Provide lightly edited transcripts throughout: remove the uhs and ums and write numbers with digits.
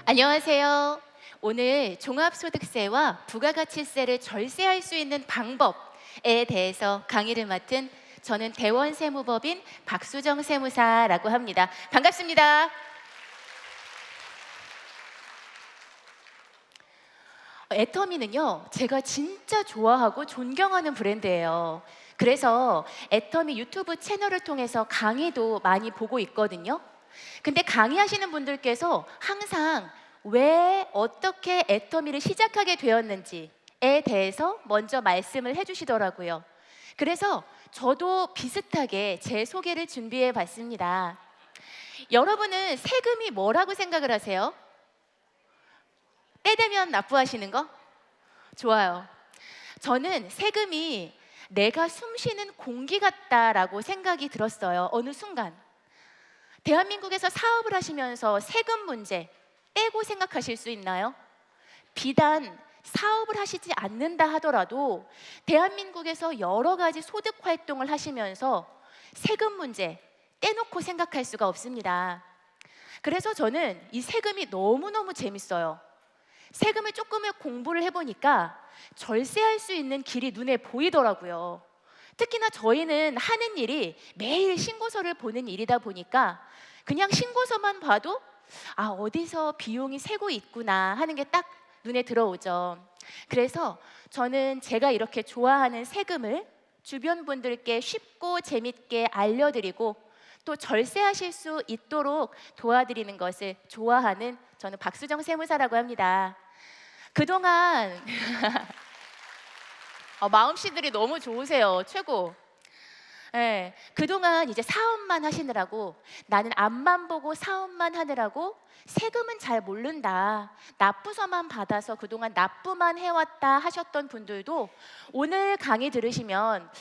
안녕하세요. 오늘 종합소득세와 부가가치세를 절세할 수 있는 방법에 대해서 강의를 맡은 저는 대원세무법인 박수정 세무사라고 합니다. 반갑습니다. 애터미는요, 제가 진짜 좋아하고 존경하는 브랜드예요. 그래서 애터미 유튜브 채널을 통해서 강의도 많이 보고 있거든요. 근데 강의하시는 분들께서 항상 왜 어떻게 애터미를 시작하게 되었는지에 대해서 먼저 말씀을 해주시더라고요. 그래서 저도 비슷하게 제 소개를 준비해 봤습니다. 여러분은 세금이 뭐라고 생각을 하세요? 때 되면 납부하시는 거? 좋아요. 저는 세금이 내가 숨쉬는 공기 같다라고 생각이 들었어요. 어느 순간. 대한민국에서 사업을 하시면서 세금 문제 떼고 생각하실 수 있나요? 비단 사업을 하시지 않는다 하더라도 대한민국에서 여러 가지 소득 활동을 하시면서 세금 문제 떼놓고 생각할 수가 없습니다. 그래서 저는 이 세금이 너무너무 재밌어요. 세금을 조금을 공부를 해보니까 절세할 수 있는 길이 눈에 보이더라고요. 특히나 저희는 하는 일이 매일 신고서를 보는 일이다 보니까 그냥 신고서만 봐도 어디서 비용이 새고 있구나 하는 게 딱 눈에 들어오죠. 그래서 저는 제가 이렇게 좋아하는 세금을 주변 분들께 쉽고 재밌게 알려드리고 또 절세하실 수 있도록 도와드리는 것을 좋아하는 저는 박수정 세무사라고 합니다. 그동안 마음씨들이 너무 좋으세요. 최고. 네, 그동안 이제 사업만 하시느라고 나는 앞만 보고 사업만 하느라고 세금은 잘 모른다, 납부서만 받아서 그동안 납부만 해왔다 하셨던 분들도 오늘 강의 들으시면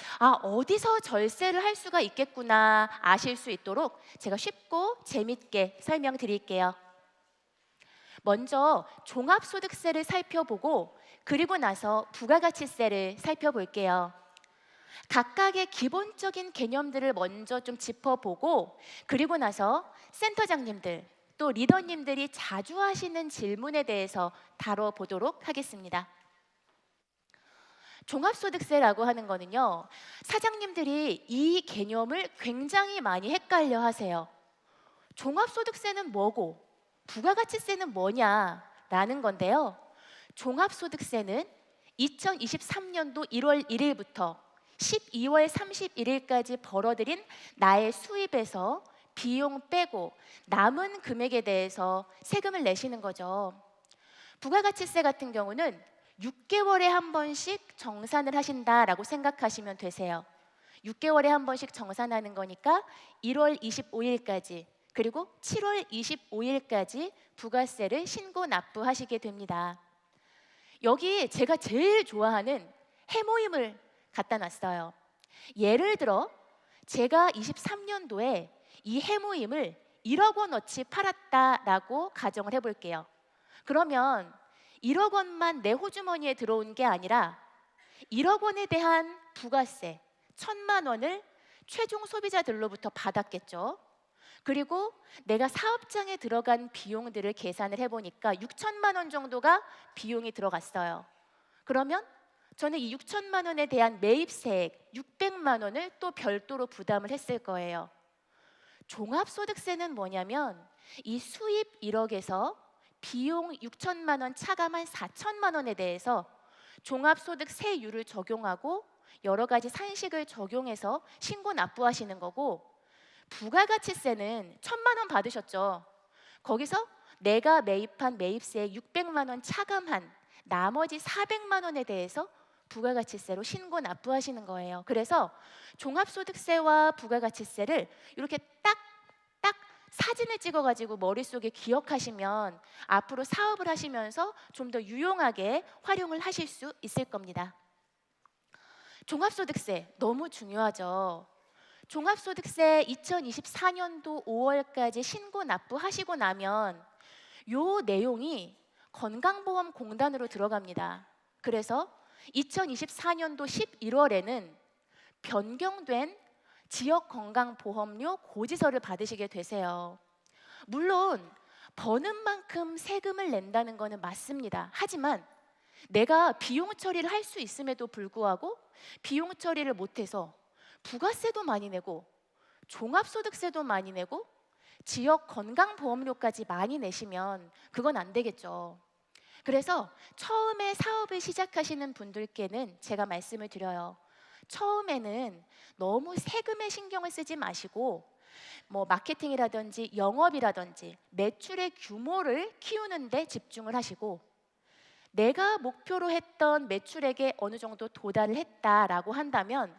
어디서 절세를 할 수가 있겠구나 아실 수 있도록 제가 쉽고 재밌게 설명드릴게요. 먼저 종합소득세를 살펴보고 그리고 나서 부가가치세를 살펴볼게요. 각각의 기본적인 개념들을 먼저 좀 짚어보고 그리고 나서 센터장님들 또 리더님들이 자주 하시는 질문에 대해서 다뤄보도록 하겠습니다. 종합소득세라고 하는 거는요, 사장님들이 이 개념을 굉장히 많이 헷갈려 하세요. 종합소득세는 뭐고 부가가치세는 뭐냐라는 건데요. 종합소득세는 2023년도 1월 1일부터 12월 31일까지 벌어들인 나의 수입에서 비용 빼고 남은 금액에 대해서 세금을 내시는 거죠. 부가가치세 같은 경우는 6개월에 한 번씩 정산을 하신다라고 생각하시면 되세요. 6개월에 한 번씩 정산하는 거니까 1월 25일까지 그리고 7월 25일까지 부가세를 신고 납부하시게 됩니다. 여기 제가 제일 좋아하는 해모임을 갖다 놨어요. 예를 들어 제가 23년도에 이 해모임을 1억 원어치 팔았다라고 가정을 해볼게요. 그러면 1억 원만 내 호주머니에 들어온 게 아니라 1억 원에 대한 부가세 1,000만 원을 최종 소비자들로부터 받았겠죠. 그리고 내가 사업장에 들어간 비용들을 계산을 해보니까 6천만 원 정도가 비용이 들어갔어요. 그러면 저는 이 6천만 원에 대한 매입세액 600만 원을 또 별도로 부담을 했을 거예요. 종합소득세는 뭐냐면 이 수입 1억에서 비용 6천만 원 차감한 4천만 원에 대해서 종합소득세율을 적용하고 여러 가지 산식을 적용해서 신고 납부하시는 거고, 부가가치세는 1,000만 원 받으셨죠. 거기서 내가 매입한 매입세액 600만 원 차감한 나머지 400만 원에 대해서 부가가치세로 신고 납부하시는 거예요. 그래서 종합소득세와 부가가치세를 이렇게 딱 사진을 찍어가지고 머릿속에 기억하시면 앞으로 사업을 하시면서 좀 더 유용하게 활용을 하실 수 있을 겁니다. 종합소득세 너무 중요하죠. 종합소득세 2024년도 5월까지 신고 납부하시고 나면 요 내용이 건강보험공단으로 들어갑니다. 그래서 2024년도 11월에는 변경된 지역건강보험료 고지서를 받으시게 되세요. 물론 버는 만큼 세금을 낸다는 거는 맞습니다. 하지만 내가 비용 처리를 할 수 있음에도 불구하고 비용 처리를 못해서 부가세도 많이 내고 종합소득세도 많이 내고 지역 건강보험료까지 많이 내시면 그건 안 되겠죠. 그래서 처음에 사업을 시작하시는 분들께는 제가 말씀을 드려요. 처음에는 너무 세금에 신경을 쓰지 마시고 뭐 마케팅이라든지 영업이라든지 매출의 규모를 키우는 데 집중을 하시고, 내가 목표로 했던 매출액에 어느 정도 도달을 했다라고 한다면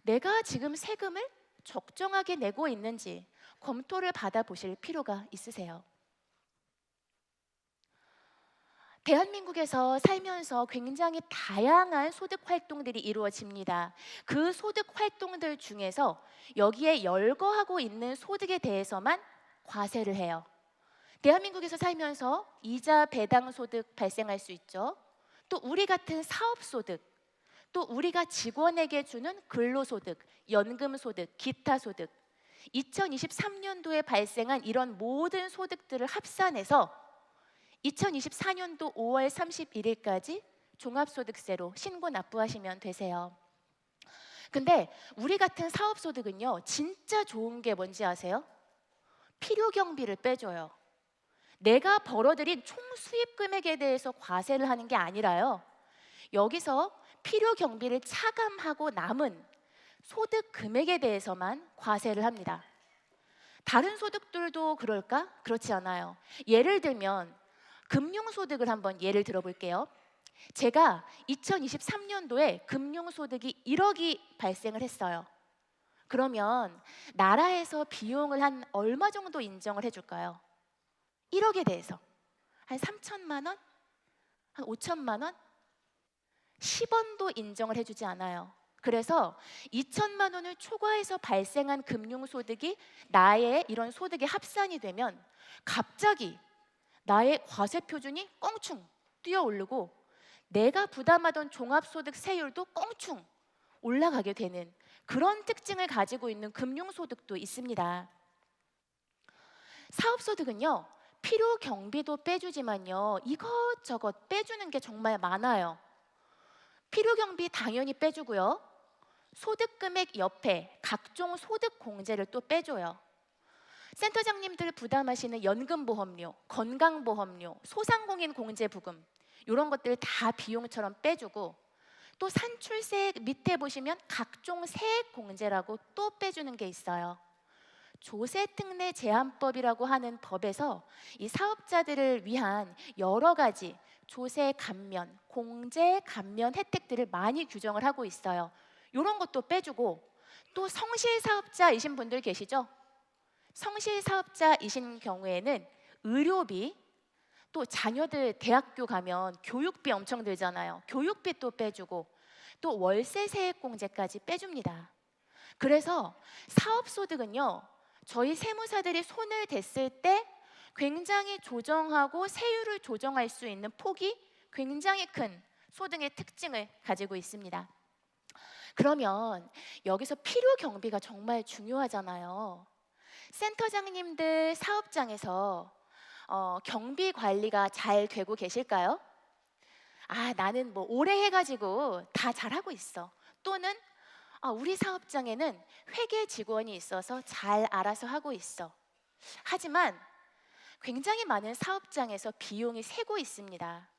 내가 지금 세금을 적정하게 내고 있는지 검토를 받아보실 필요가 있으세요. 대한민국에서 살면서 굉장히 다양한 소득 활동들이 이루어집니다. 그 소득 활동들 중에서 여기에 열거하고 있는 소득에 대해서만 과세를 해요. 대한민국에서 살면서 이자 배당 소득 발생할 수 있죠. 또 우리 같은 사업 소득, 또 우리가 직원에게 주는 근로소득, 연금소득, 기타 소득, 2023년도에 발생한 이런 모든 소득들을 합산해서 2024년도 5월 31일까지 종합소득세로 신고 납부하시면 되세요. 근데 우리 같은 사업소득은요, 진짜 좋은 게 뭔지 아세요? 필요경비를 빼줘요. 내가 벌어들인 총 수입 금액에 대해서 과세를 하는 게 아니라요, 여기서 필요경비를 차감하고 남은 소득 금액에 대해서만 과세를 합니다. 다른 소득들도 그럴까? 그렇지 않아요. 예를 들면 금융소득을 한번 예를 들어볼게요. 제가 2023년도에 금융소득이 1억이 발생을 했어요. 그러면 나라에서 비용을 한 얼마 정도 인정을 해줄까요? 1억에 대해서 한 3천만 원? 한 5천만 원? 10원도 인정을 해주지 않아요. 그래서 2천만 원을 초과해서 발생한 금융소득이 나의 이런 소득에 합산이 되면 갑자기 나의 과세 표준이 껑충 뛰어 오르고 내가 부담하던 종합소득 세율도 껑충 올라가게 되는 그런 특징을 가지고 있는 금융소득도 있습니다. 사업소득은요, 필요 경비도 빼주지만요, 이것저것 빼주는 게 정말 많아요. 필요 경비 당연히 빼주고요, 소득금액 옆에 각종 소득 공제를 또 빼줘요. 센터장님들 부담하시는 연금보험료, 건강보험료, 소상공인 공제부금 이런 것들 다 비용처럼 빼주고, 또 산출세액 밑에 보시면 각종 세액 공제라고 또 빼주는 게 있어요. 조세특례 제한법이라고 하는 법에서 이 사업자들을 위한 여러 가지 조세 감면, 공제 감면 혜택들을 많이 규정을 하고 있어요. 이런 것도 빼주고, 또 성실 사업자이신 분들 계시죠? 성실 사업자이신 경우에는 의료비, 또 자녀들 대학교 가면 교육비 엄청 들잖아요. 교육비 또 빼주고, 또 월세 세액 공제까지 빼줍니다. 그래서 사업소득은요, 저희 세무사들이 손을 댔을 때 굉장히 조정하고 세율을 조정할 수 있는 폭이 굉장히 큰 소득의 특징을 가지고 있습니다. 그러면 여기서 필요 경비가 정말 중요하잖아요. 센터장님들 사업장에서 경비 관리가 잘 되고 계실까요? 아, 나는 뭐 오래 해가지고 다 잘하고 있어. 또는 우리 사업장에는 회계 직원이 있어서 잘 알아서 하고 있어. 하지만 굉장히 많은 사업장에서 비용이 새고 있습니다.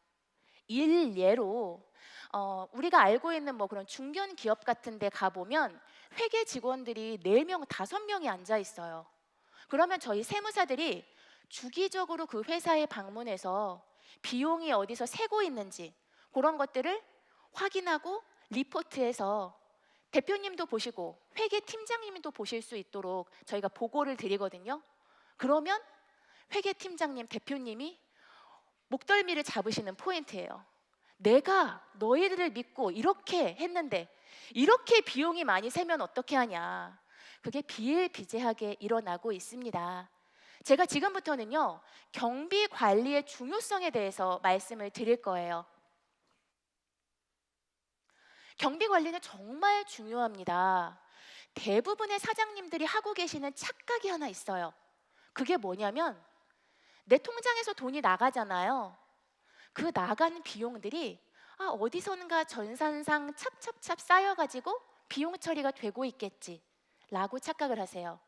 일례로 우리가 알고 있는 뭐 그런 중견 기업 같은 데 가보면 회계 직원들이 4명, 5명이 앉아 있어요. 그러면 저희 세무사들이 주기적으로 그 회사에 방문해서 비용이 어디서 새고 있는지 그런 것들을 확인하고 리포트해서 대표님도 보시고 회계팀장님도 보실 수 있도록 저희가 보고를 드리거든요. 그러면 회계팀장님, 대표님이 목덜미를 잡으시는 포인트예요. 내가 너희들을 믿고 이렇게 했는데 이렇게 비용이 많이 새면 어떻게 하냐. 그게 비일비재하게 일어나고 있습니다. 제가 지금부터는요, 경비 관리의 중요성에 대해서 말씀을 드릴 거예요. 경비 관리는 정말 중요합니다. 대부분의 사장님들이 하고 계시는 착각이 하나 있어요. 그게 뭐냐면 내 통장에서 돈이 나가잖아요. 그 나가는 비용들이 어디선가 전산상 찹찹찹 쌓여가지고 비용 처리가 되고 있겠지 라고 착각을 하세요.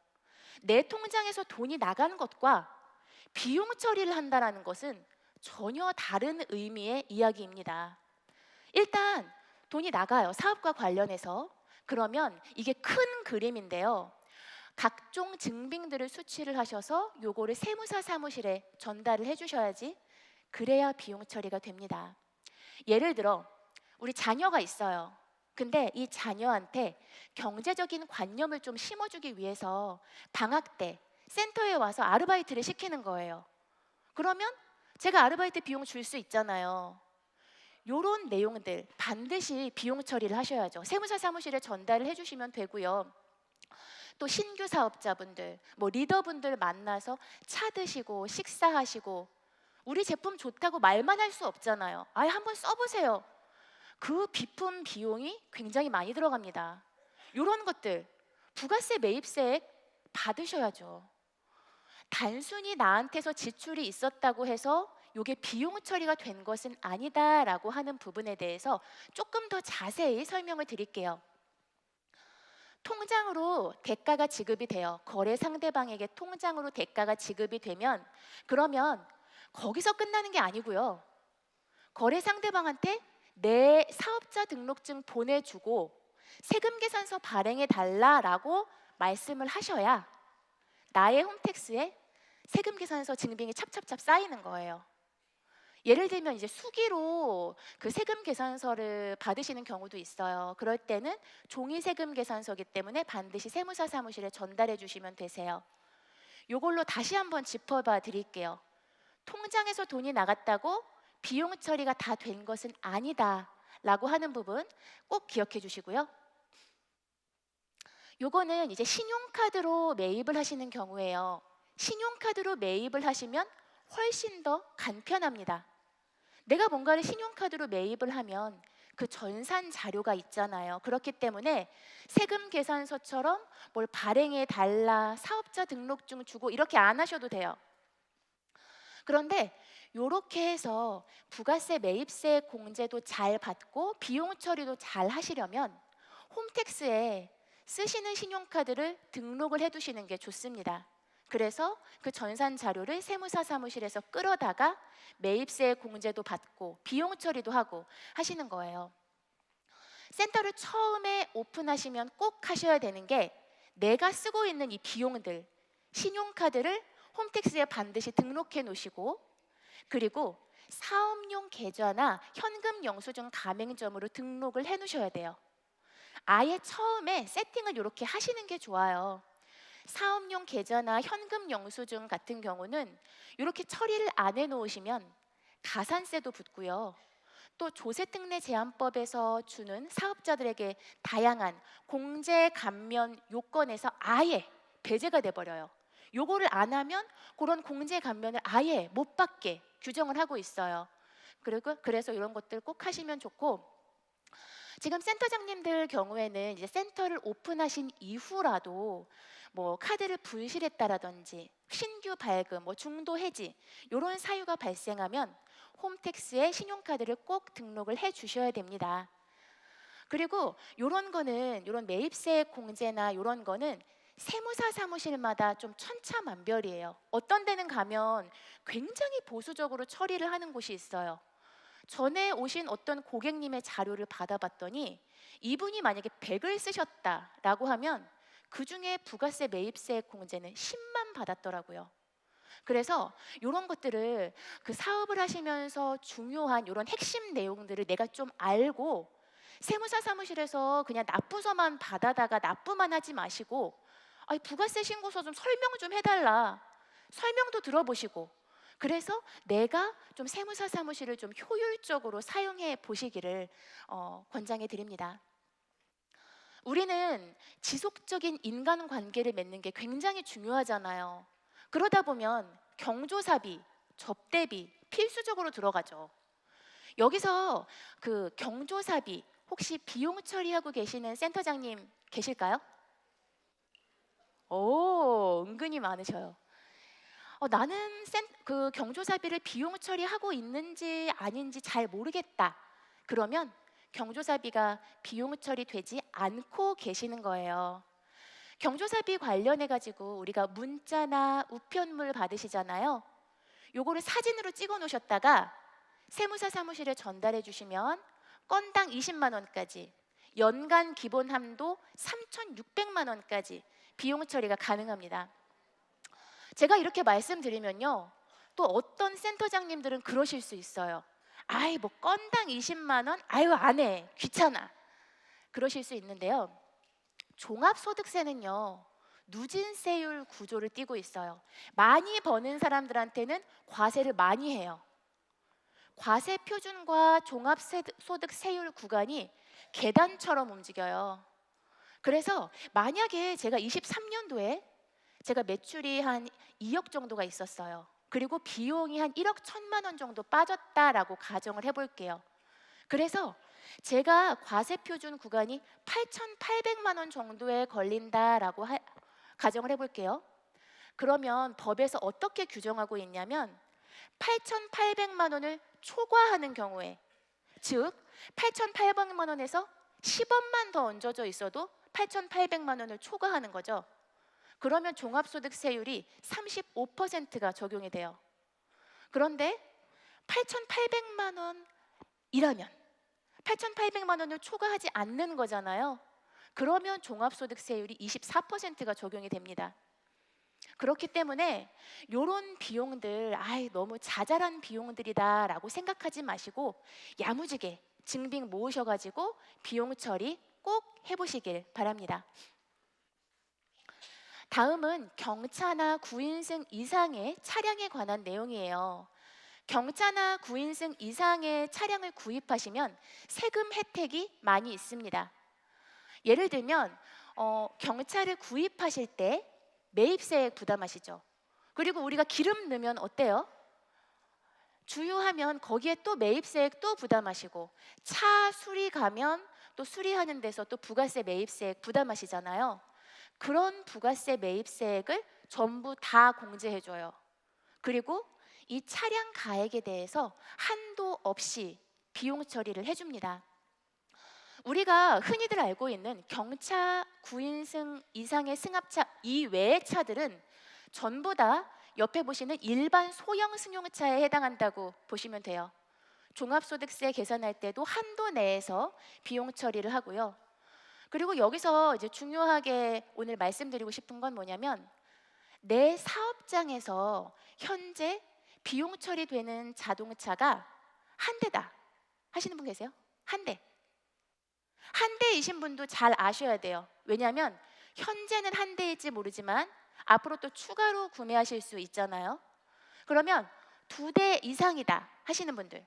내 통장에서 돈이 나가는 것과 비용 처리를 한다는 것은 전혀 다른 의미의 이야기입니다. 일단 돈이 나가요. 사업과 관련해서. 그러면 이게 큰 그림인데요. 각종 증빙들을 수취를 하셔서 요거를 세무사 사무실에 전달을 해주셔야지 그래야 비용 처리가 됩니다. 예를 들어 우리 자녀가 있어요. 근데 이 자녀한테 경제적인 관념을 좀 심어주기 위해서 방학 때 센터에 와서 아르바이트를 시키는 거예요. 그러면 제가 아르바이트 비용 줄 수 있잖아요. 요런 내용들 반드시 비용 처리를 하셔야죠. 세무사 사무실에 전달을 해주시면 되고요. 또 신규 사업자분들, 리더분들 만나서 차 드시고 식사하시고 우리 제품 좋다고 말만 할 수 없잖아요. 한번 써보세요. 그 비품 비용이 굉장히 많이 들어갑니다. 이런 것들 부가세 매입세액 받으셔야죠. 단순히 나한테서 지출이 있었다고 해서 이게 비용 처리가 된 것은 아니다라고 하는 부분에 대해서 조금 더 자세히 설명을 드릴게요. 통장으로 대가가 지급이 돼요. 거래 상대방에게 통장으로 대가가 지급이 되면 그러면 거기서 끝나는 게 아니고요. 거래 상대방한테 내 사업자 등록증 보내주고 세금 계산서 발행해 달라라고 말씀을 하셔야 나의 홈택스에 세금 계산서 증빙이 찹찹찹 쌓이는 거예요. 예를 들면 이제 수기로 그 세금 계산서를 받으시는 경우도 있어요. 그럴 때는 종이 세금 계산서이기 때문에 반드시 세무사 사무실에 전달해 주시면 되세요. 이걸로 다시 한번 짚어봐 드릴게요. 통장에서 돈이 나갔다고 비용 처리가 다 된 것은 아니다 라고 하는 부분 꼭 기억해 주시고요. 요거는 이제 신용카드로 매입을 하시는 경우에요. 신용카드로 매입을 하시면 훨씬 더 간편합니다. 내가 뭔가를 신용카드로 매입을 하면 그 전산 자료가 있잖아요. 그렇기 때문에 세금 계산서처럼 뭘 발행해 달라, 사업자 등록증 주고 이렇게 안 하셔도 돼요. 그런데 이렇게 해서 부가세 매입세 공제도 잘 받고 비용 처리도 잘 하시려면 홈택스에 쓰시는 신용카드를 등록을 해두시는 게 좋습니다. 그래서 그 전산 자료를 세무사 사무실에서 끌어다가 매입세 공제도 받고 비용 처리도 하고 하시는 거예요. 센터를 처음에 오픈하시면 꼭 하셔야 되는 게 내가 쓰고 있는 이 비용들, 신용카드를 홈택스에 반드시 등록해 놓으시고 그리고 사업용 계좌나 현금 영수증 가맹점으로 등록을 해 놓으셔야 돼요. 아예 처음에 세팅을 이렇게 하시는 게 좋아요. 사업용 계좌나 현금 영수증 같은 경우는 이렇게 처리를 안 해놓으시면 가산세도 붙고요. 또 조세특례 제한법에서 주는 사업자들에게 다양한 공제 감면 요건에서 아예 배제가 돼버려요. 요거를 안 하면 그런 공제 감면을 아예 못 받게 규정을 하고 있어요. 그래서 이런 것들 꼭 하시면 좋고 지금 센터장님들 경우에는 이제 센터를 오픈하신 이후라도 카드를 분실했다라든지 신규 발급, 중도 해지 이런 사유가 발생하면 홈택스에 신용카드를 꼭 등록을 해 주셔야 됩니다. 그리고 이런 매입세 공제나 이런 거는 세무사 사무실마다 좀 천차만별이에요. 어떤 데는 가면 굉장히 보수적으로 처리를 하는 곳이 있어요. 전에 오신 어떤 고객님의 자료를 받아봤더니 이분이 만약에 100을 쓰셨다라고 하면 그중에 부가세 매입세 공제는 10만 받았더라고요. 그래서 이런 것들을 그 사업을 하시면서 중요한 이런 핵심 내용들을 내가 좀 알고 세무사 사무실에서 그냥 납부서만 받아다가 납부만 하지 마시고 부가세 신고서 좀 설명 좀 해달라. 설명도 들어보시고 그래서 내가 좀 세무사 사무실을 좀 효율적으로 사용해 보시기를 권장해 드립니다. 우리는 지속적인 인간관계를 맺는 게 굉장히 중요하잖아요. 그러다 보면 경조사비, 접대비 필수적으로 들어가죠. 여기서 그 경조사비 혹시 비용 처리하고 계시는 센터장님 계실까요? 오, 은근히 많으셔요. 나는 그 경조사비를 비용 처리하고 있는지 아닌지 잘 모르겠다. 그러면 경조사비가 비용 처리되지 않고 계시는 거예요. 경조사비 관련해 가지고 우리가 문자나 우편물 받으시잖아요. 요거를 사진으로 찍어 놓으셨다가 세무사 사무실에 전달해 주시면 건당 20만 원까지, 연간 기본 함도 3,600만 원까지 비용 처리가 가능합니다. 제가 이렇게 말씀드리면요, 또 어떤 센터장님들은 그러실 수 있어요. 아이 뭐 건당 20만 원? 아유 안 해, 귀찮아. 그러실 수 있는데요, 종합소득세는요 누진세율 구조를 띠고 있어요. 많이 버는 사람들한테는 과세를 많이 해요. 과세 표준과 종합소득세율 구간이 계단처럼 움직여요. 그래서 만약에 제가 23년도에 제가 매출이 한 2억 정도가 있었어요. 그리고 비용이 한 1억 1천만 원 정도 빠졌다라고 가정을 해볼게요. 그래서 제가 과세 표준 구간이 8,800만 원 정도에 걸린다라고 가정을 해볼게요. 그러면 법에서 어떻게 규정하고 있냐면 8,800만 원을 초과하는 경우에, 즉 8,800만 원에서 10원만 더 얹어져 있어도 8,800만 원을 초과하는 거죠. 그러면 종합소득세율이 35%가 적용이 돼요. 그런데 8,800만 원이라면 8,800만 원을 초과하지 않는 거잖아요. 그러면 종합소득세율이 24%가 적용이 됩니다. 그렇기 때문에 이런 비용들, 아이 너무 자잘한 비용들이다라고 생각하지 마시고 야무지게 증빙 모으셔가지고 비용 처리 꼭 해보시길 바랍니다. 다음은 경차나 9인승 이상의 차량에 관한 내용이에요. 경차나 9인승 이상의 차량을 구입하시면 세금 혜택이 많이 있습니다. 예를 들면 경차를 구입하실 때 매입세액 부담하시죠. 그리고 우리가 기름 넣으면 어때요? 주유하면 거기에 또 매입세액 또 부담하시고, 차 수리 가면 또 수리하는 데서 또 부가세 매입세액 부담하시잖아요. 그런 부가세 매입세액을 전부 다 공제해줘요. 그리고 이 차량 가액에 대해서 한도 없이 비용 처리를 해줍니다. 우리가 흔히들 알고 있는 경차 9인승 이상의 승합차 이외의 차들은 전부 다 옆에 보시는 일반 소형 승용차에 해당한다고 보시면 돼요. 종합소득세 계산할 때도 한도 내에서 비용 처리를 하고요. 그리고 여기서 이제 중요하게 오늘 말씀드리고 싶은 건 뭐냐면, 내 사업장에서 현재 비용 처리되는 자동차가 한 대다 하시는 분 계세요? 한 대. 한 대이신 분도 잘 아셔야 돼요. 왜냐하면 현재는 한 대일지 모르지만 앞으로 또 추가로 구매하실 수 있잖아요. 그러면 2대 이상이다 하시는 분들,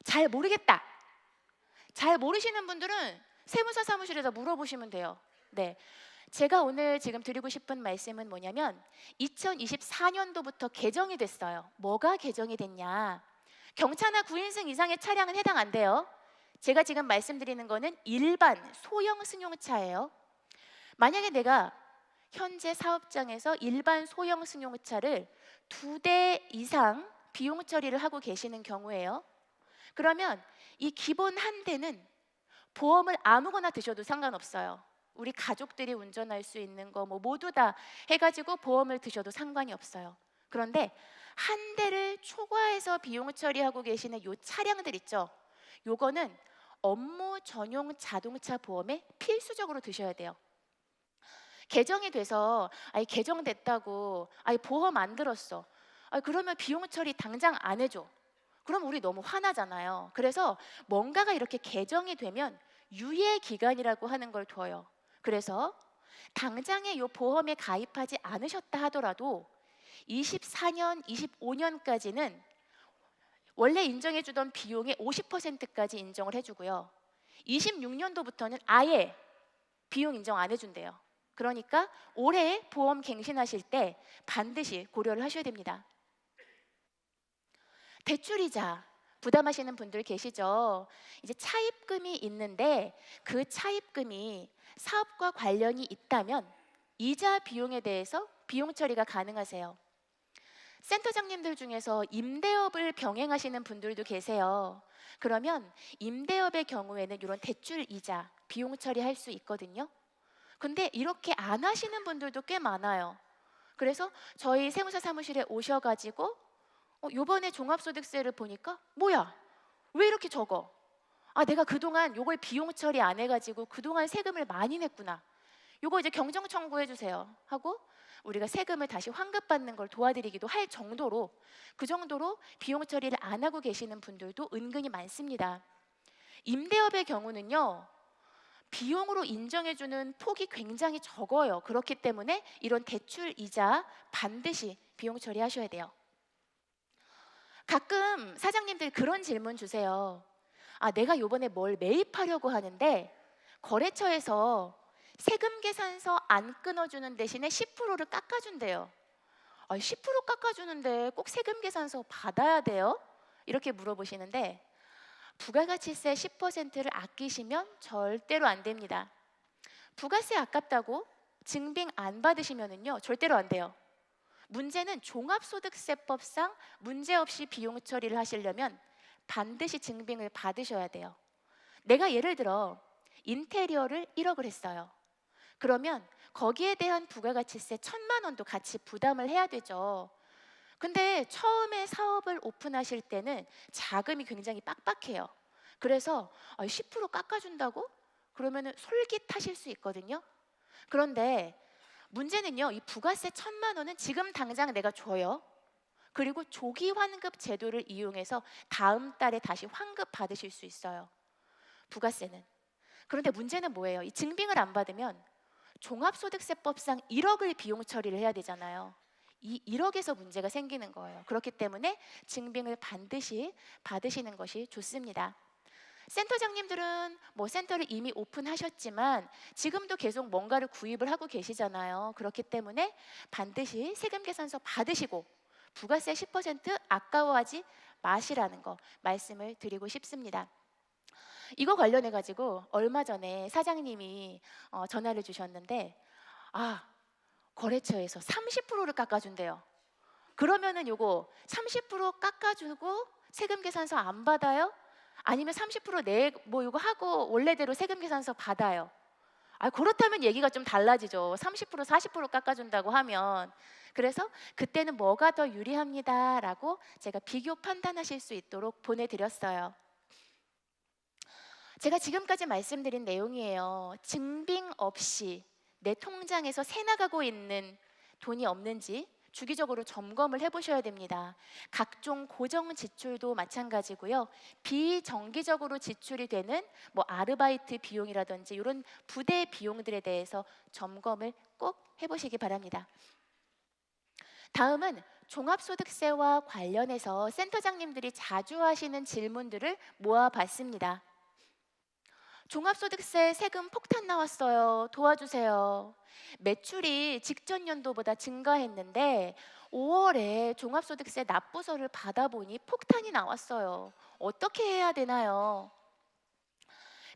잘 모르겠다. 잘 모르시는 분들은 세무사 사무실에서 물어보시면 돼요. 네, 제가 오늘 지금 드리고 싶은 말씀은 뭐냐면 2024년도부터 개정이 됐어요. 뭐가 개정이 됐냐? 경차나 9인승 이상의 차량은 해당 안 돼요. 제가 지금 말씀드리는 거는 일반 소형 승용차예요. 만약에 내가 현재 사업장에서 일반 소형 승용차를 2대 이상 비용 처리를 하고 계시는 경우에요. 그러면 이 기본 한 대는 보험을 아무거나 드셔도 상관없어요. 우리 가족들이 운전할 수 있는 거 뭐 모두 다 해가지고 보험을 드셔도 상관이 없어요. 그런데 한 대를 초과해서 비용 처리하고 계시는 요 차량들 있죠. 요거는 업무 전용 자동차 보험에 필수적으로 드셔야 돼요. 개정이 돼서 개정됐다고 보험 안 들었어. 그러면 비용 처리 당장 안 해줘. 그럼 우리 너무 화나잖아요. 그래서 뭔가가 이렇게 개정이 되면 유예 기간이라고 하는 걸 둬요. 그래서 당장에 이 보험에 가입하지 않으셨다 하더라도 24년, 25년까지는 원래 인정해주던 비용의 50%까지 인정을 해주고요. 26년도부터는 아예 비용 인정 안 해준대요. 그러니까 올해 보험 갱신하실 때 반드시 고려를 하셔야 됩니다. 대출이자 부담하시는 분들 계시죠? 이제 차입금이 있는데 그 차입금이 사업과 관련이 있다면 이자 비용에 대해서 비용 처리가 가능하세요. 센터장님들 중에서 임대업을 병행하시는 분들도 계세요. 그러면 임대업의 경우에는 이런 대출 이자, 비용 처리할 수 있거든요. 근데 이렇게 안 하시는 분들도 꽤 많아요. 그래서 저희 세무사 사무실에 오셔가지고 요번에 종합소득세를 보니까 뭐야? 왜 이렇게 적어? 아, 내가 그동안 요걸 비용 처리 안 해가지고 그동안 세금을 많이 냈구나. 요거 이제 경정 청구해 주세요 하고 우리가 세금을 다시 환급받는 걸 도와드리기도 할 정도로, 그 정도로 비용 처리를 안 하고 계시는 분들도 은근히 많습니다. 임대업의 경우는요, 비용으로 인정해주는 폭이 굉장히 적어요. 그렇기 때문에 이런 대출 이자 반드시 비용 처리하셔야 돼요. 가끔 사장님들 그런 질문 주세요. 아, 내가 요번에 뭘 매입하려고 하는데 거래처에서 세금 계산서 안 끊어주는 대신에 10%를 깎아준대요. 10% 깎아주는데 꼭 세금 계산서 받아야 돼요? 이렇게 물어보시는데, 부가가치세 10%를 아끼시면 절대로 안 됩니다. 부가세 아깝다고 증빙 안 받으시면은요, 절대로 안 돼요. 문제는 종합소득세법상 문제없이 비용 처리를 하시려면 반드시 증빙을 받으셔야 돼요. 내가 예를 들어 인테리어를 1억을 했어요. 그러면 거기에 대한 부가가치세 1,000만 원도 같이 부담을 해야 되죠. 근데 처음에 사업을 오픈하실 때는 자금이 굉장히 빡빡해요. 그래서 10% 깎아준다고? 그러면 솔깃하실 수 있거든요. 그런데 문제는요, 이 부가세 1,000만 원은 지금 당장 내가 줘요. 그리고 조기 환급 제도를 이용해서 다음 달에 다시 환급 받으실 수 있어요, 부가세는. 그런데 문제는 뭐예요? 이 증빙을 안 받으면 종합소득세법상 1억을 비용 처리를 해야 되잖아요. 이 1억에서 문제가 생기는 거예요. 그렇기 때문에 증빙을 반드시 받으시는 것이 좋습니다. 센터장님들은 뭐 센터를 이미 오픈하셨지만 지금도 계속 뭔가를 구입을 하고 계시잖아요. 그렇기 때문에 반드시 세금 계산서 받으시고 부가세 10% 아까워하지 마시라는 거 말씀을 드리고 싶습니다. 이거 관련해 가지고 얼마 전에 사장님이 전화를 주셨는데, 거래처에서 30%를 깎아준대요. 그러면은 요거 30% 깎아주고 세금 계산서 안 받아요? 아니면 30% 뭐 이거 하고 원래대로 세금 계산서 받아요? 그렇다면 얘기가 좀 달라지죠. 30% 40% 깎아준다고 하면. 그래서 그때는 뭐가 더 유리합니다라고 제가 비교 판단하실 수 있도록 보내드렸어요. 제가 지금까지 말씀드린 내용이에요. 증빙 없이 내 통장에서 새 나가고 있는 돈이 없는지 주기적으로 점검을 해보셔야 됩니다. 각종 고정 지출도 마찬가지고요. 비정기적으로 지출이 되는 뭐 아르바이트 비용이라든지 이런 부대 비용들에 대해서 점검을 꼭 해보시기 바랍니다. 다음은 종합소득세와 관련해서 센터장님들이 자주 하시는 질문들을 모아봤습니다. 종합소득세 세금 폭탄 나왔어요. 도와주세요. 매출이 직전 연도보다 증가했는데 5월에 종합소득세 납부서를 받아보니 폭탄이 나왔어요. 어떻게 해야 되나요?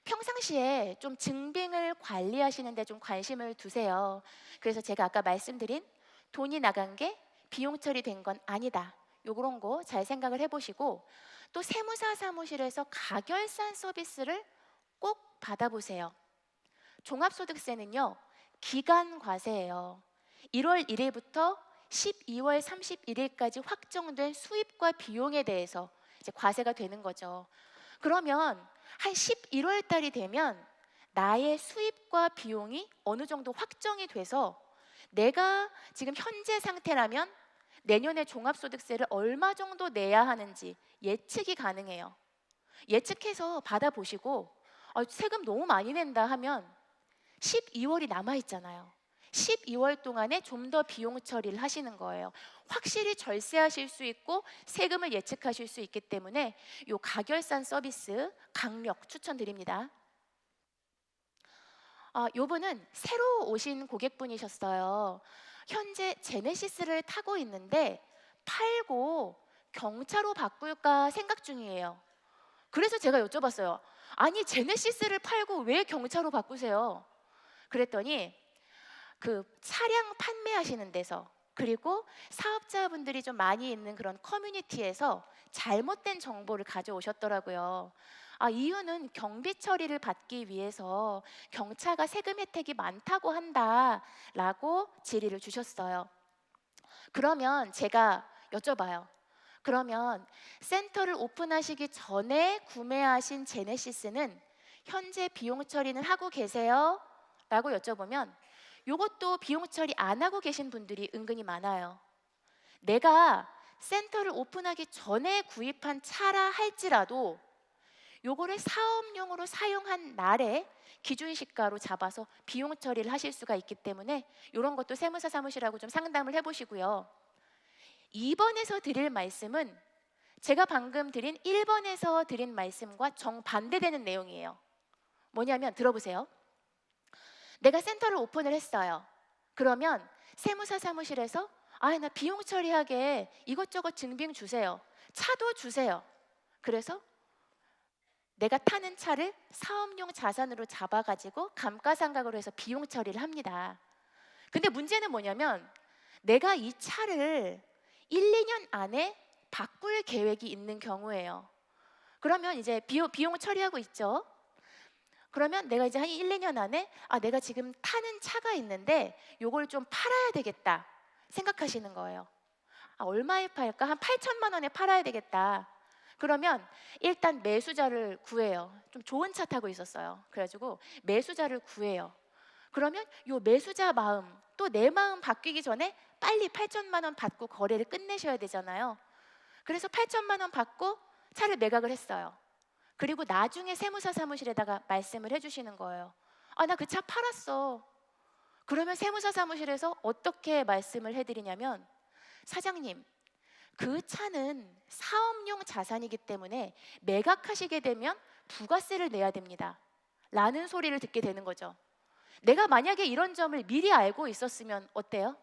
평상시에 좀 증빙을 관리하시는 데 좀 관심을 두세요. 그래서 제가 아까 말씀드린 돈이 나간 게 비용 처리된 건 아니다, 요런 거 잘 생각을 해보시고, 또 세무사 사무실에서 가결산 서비스를 꼭 받아보세요. 종합소득세는요, 기간과세예요. 1월 1일부터 12월 31일까지 확정된 수입과 비용에 대해서 이제 과세가 되는 거죠. 그러면 한 11월 달이 되면 나의 수입과 비용이 어느 정도 확정이 돼서 내가 지금 현재 상태라면 내년에 종합소득세를 얼마 정도 내야 하는지 예측이 가능해요. 예측해서 받아보시고 세금 너무 많이 낸다 하면 12월이 남아있잖아요. 12월 동안에 좀 더 비용 처리를 하시는 거예요. 확실히 절세하실 수 있고 세금을 예측하실 수 있기 때문에 이 가결산 서비스 강력 추천드립니다. 요분은 새로 오신 고객분이셨어요. 현재 제네시스를 타고 있는데 팔고 경차로 바꿀까 생각 중이에요. 그래서 제가 여쭤봤어요. 아니, 제네시스를 팔고 왜 경차로 바꾸세요? 그랬더니 그 차량 판매하시는 데서, 그리고 사업자분들이 좀 많이 있는 그런 커뮤니티에서 잘못된 정보를 가져오셨더라고요. 이유는 경비 처리를 받기 위해서 경차가 세금 혜택이 많다고 한다라고 질의를 주셨어요. 그러면 제가 여쭤봐요. 그러면 센터를 오픈하시기 전에 구매하신 제네시스는 현재 비용 처리는 하고 계세요? 라고 여쭤보면 이것도 비용 처리 안 하고 계신 분들이 은근히 많아요. 내가 센터를 오픈하기 전에 구입한 차라 할지라도 요거를 사업용으로 사용한 날에 기준시가로 잡아서 비용 처리를 하실 수가 있기 때문에 이런 것도 세무사 사무실하고 좀 상담을 해보시고요. 2번에서 드릴 말씀은 제가 방금 드린 1번에서 드린 말씀과 정반대되는 내용이에요. 뭐냐면 들어보세요. 내가 센터를 오픈을 했어요. 그러면 세무사 사무실에서 나 비용 처리하게 이것저것 증빙 주세요. 차도 주세요. 그래서 내가 타는 차를 사업용 자산으로 잡아가지고 감가상각으로 해서 비용 처리를 합니다. 근데 문제는 뭐냐면 내가 이 차를 1, 2년 안에 바꿀 계획이 있는 경우예요. 그러면 이제 비용 처리하고 있죠. 그러면 내가 이제 한 1, 2년 안에 내가 지금 타는 차가 있는데 요걸 좀 팔아야 되겠다 생각하시는 거예요. 얼마에 팔까? 한 8천만 원에 팔아야 되겠다. 그러면 일단 매수자를 구해요. 좀 좋은 차 타고 있었어요. 그래가지고 매수자를 구해요. 그러면 요 매수자 마음, 또 내 마음 바뀌기 전에 빨리 8천만 원 받고 거래를 끝내셔야 되잖아요. 그래서 8천만 원 받고 차를 매각을 했어요. 그리고 나중에 세무사 사무실에다가 말씀을 해주시는 거예요. 나 그 차 팔았어. 그러면 세무사 사무실에서 어떻게 말씀을 해드리냐면, 사장님, 그 차는 사업용 자산이기 때문에 매각하시게 되면 부가세를 내야 됩니다 라는 소리를 듣게 되는 거죠. 내가 만약에 이런 점을 미리 알고 있었으면 어때요?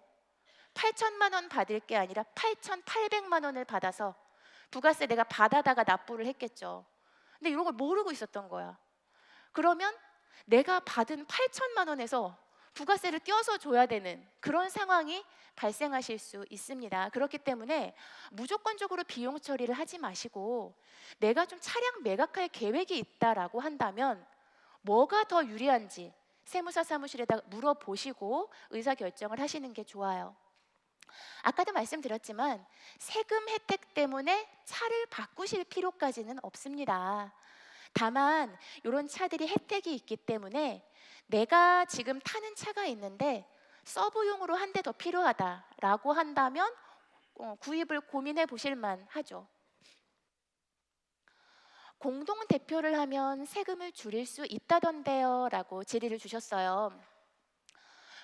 8천만 원 받을 게 아니라 8,800만 원을 받아서 부가세 내가 받아다가 납부를 했겠죠. 근데 이런 걸 모르고 있었던 거야. 그러면 내가 받은 8천만 원에서 부가세를 껴서 줘야 되는 그런 상황이 발생하실 수 있습니다. 그렇기 때문에 무조건적으로 비용 처리를 하지 마시고, 내가 좀 차량 매각할 계획이 있다라고 한다면 뭐가 더 유리한지 세무사 사무실에다 물어보시고 의사결정을 하시는 게 좋아요. 아까도 말씀드렸지만 세금 혜택 때문에 차를 바꾸실 필요까지는 없습니다. 다만 이런 차들이 혜택이 있기 때문에 내가 지금 타는 차가 있는데 서브용으로 한 대 더 필요하다라고 한다면 구입을 고민해 보실 만하죠. 공동대표를 하면 세금을 줄일 수 있다던데요 라고 질의를 주셨어요.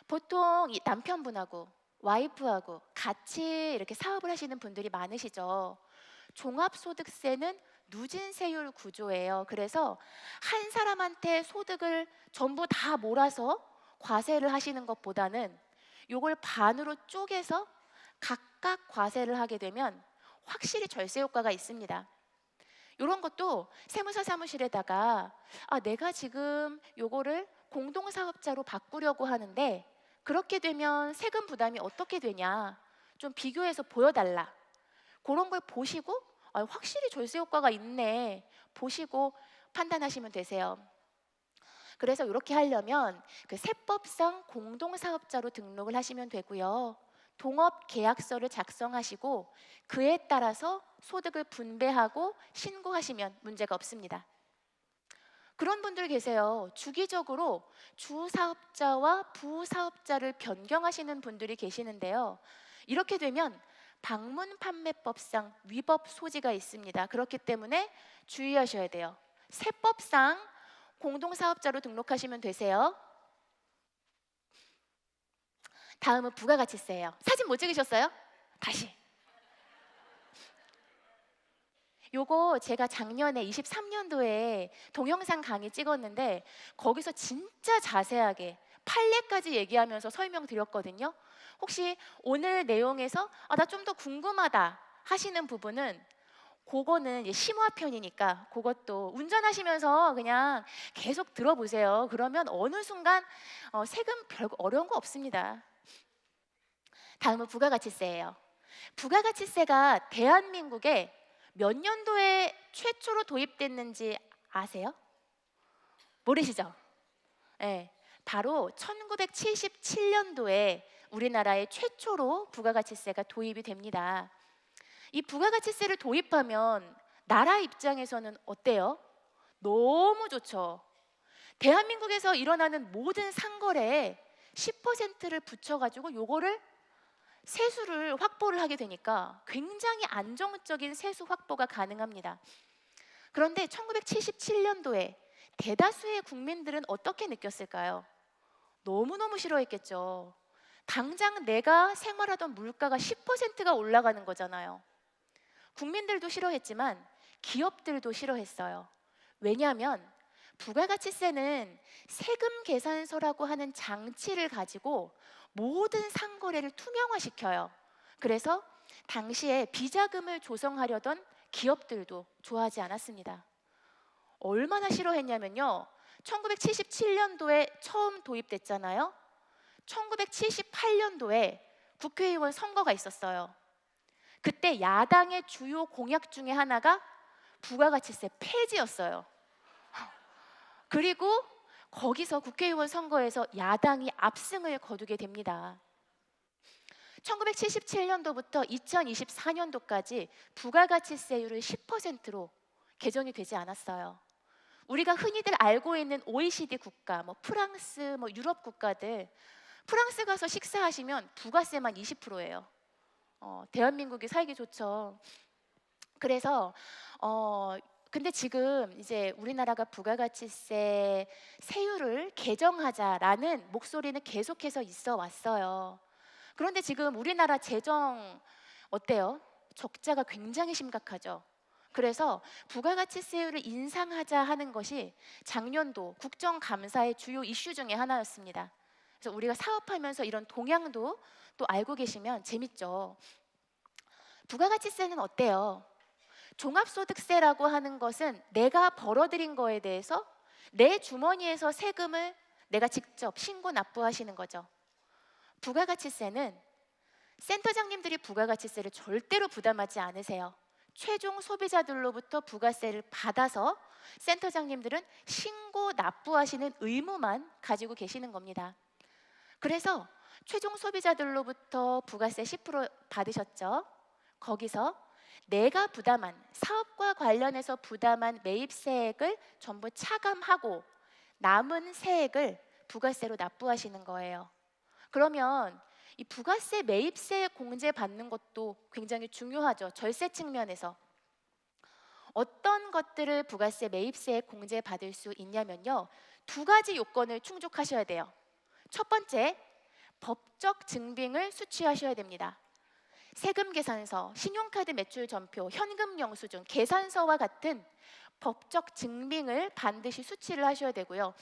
보통 이 남편분하고 와이프하고 같이 이렇게 사업을 하시는 분들이 많으시죠. 종합소득세는 누진세율 구조예요. 그래서 한 사람한테 소득을 전부 다 몰아서 과세를 하시는 것보다는 요걸 반으로 쪼개서 각각 과세를 하게 되면 확실히 절세 효과가 있습니다. 이런 것도 세무사 사무실에다가 내가 지금 요거를 공동사업자로 바꾸려고 하는데 그렇게 되면 세금 부담이 어떻게 되냐 좀 비교해서 보여달라, 그런 걸 보시고 확실히 절세 효과가 있네 보시고 판단하시면 되세요. 그래서 이렇게 하려면 그 세법상 공동사업자로 등록을 하시면 되고요. 동업계약서를 작성하시고 그에 따라서 소득을 분배하고 신고하시면 문제가 없습니다. 그런 분들 계세요. 주기적으로 주사업자와 부사업자를 변경하시는 분들이 계시는데요. 이렇게 되면 방문판매법상 위법 소지가 있습니다. 그렇기 때문에 주의하셔야 돼요. 세법상 공동사업자로 등록하시면 되세요. 다음은 부가가치세예요. 사진 못 찍으셨어요? 다시. 요거 제가 작년에 23년도에 동영상 강의 찍었는데 거기서 진짜 자세하게 판례까지 얘기하면서 설명드렸거든요. 혹시 오늘 내용에서 나 좀 더 궁금하다 하시는 부분은 그거는 이제 심화편이니까 그것도 운전하시면서 그냥 계속 들어보세요. 그러면 어느 순간 세금 별거 어려운 거 없습니다. 다음은 부가가치세예요. 부가가치세가 대한민국에 몇 년도에 최초로 도입됐는지 아세요? 모르시죠? 네, 바로 1977년도에 우리나라에 최초로 부가가치세가 도입이 됩니다. 이 부가가치세를 도입하면 나라 입장에서는 어때요? 너무 좋죠. 대한민국에서 일어나는 모든 상거래에 10%를 붙여가지고 요거를 세수를 확보를 하게 되니까 굉장히 안정적인 세수 확보가 가능합니다. 그런데 1977년도에 대다수의 국민들은 어떻게 느꼈을까요? 너무너무 싫어했겠죠. 당장 내가 생활하던 물가가 10%가 올라가는 거잖아요. 국민들도 싫어했지만 기업들도 싫어했어요. 왜냐하면 부가가치세는 세금 계산서라고 하는 장치를 가지고 모든 상거래를 투명화시켜요. 그래서 당시에 비자금을 조성하려던 기업들도 좋아하지 않았습니다. 얼마나 싫어했냐면요. 1977년도에 처음 도입됐잖아요. 1978년도에 국회의원 선거가 있었어요. 그때 야당의 주요 공약 중에 하나가 부가가치세 폐지였어요. 그리고 거기서 국회의원 선거에서 야당이 압승을 거두게 됩니다. 1977년도부터 2024년도까지 부가가치세율을 10%로 개정이 되지 않았어요. 우리가 흔히들 알고 있는 OECD 국가, 프랑스, 유럽 국가들, 프랑스 가서 식사하시면 부가세만 20%예요. 대한민국이 살기 좋죠. 그래서 근데 지금 이제 우리나라가 부가가치세 세율을 개정하자라는 목소리는 계속해서 있어 왔어요. 그런데 지금 우리나라 재정 어때요? 적자가 굉장히 심각하죠. 그래서 부가가치세율을 인상하자 하는 것이 작년도 국정감사의 주요 이슈 중에 하나였습니다. 그래서 우리가 사업하면서 이런 동향도 또 알고 계시면 재밌죠. 부가가치세는 어때요? 종합소득세라고 하는 것은 내가 벌어들인 거에 대해서 내 주머니에서 세금을 내가 직접 신고 납부하시는 거죠. 부가가치세는 센터장님들이 부가가치세를 절대로 부담하지 않으세요. 최종 소비자들로부터 부가세를 받아서 센터장님들은 신고 납부하시는 의무만 가지고 계시는 겁니다. 그래서 최종 소비자들로부터 부가세 10% 받으셨죠? 거기서 내가 부담한 사업과 관련해서 부담한 매입세액을 전부 차감하고 남은 세액을 부가세로 납부하시는 거예요. 그러면 이 부가세 매입세 공제 받는 것도 굉장히 중요하죠. 절세 측면에서. 어떤 것들을 부가세 매입세 공제 받을 수 있냐면요. 두 가지 요건을 충족하셔야 돼요. 첫 번째, 법적 증빙을 수취하셔야 됩니다. 세금 계산서, 신용카드 매출 전표, 현금 영수증, 계산서와 같은 법적 증빙을 반드시 수취를 하셔야 되고요.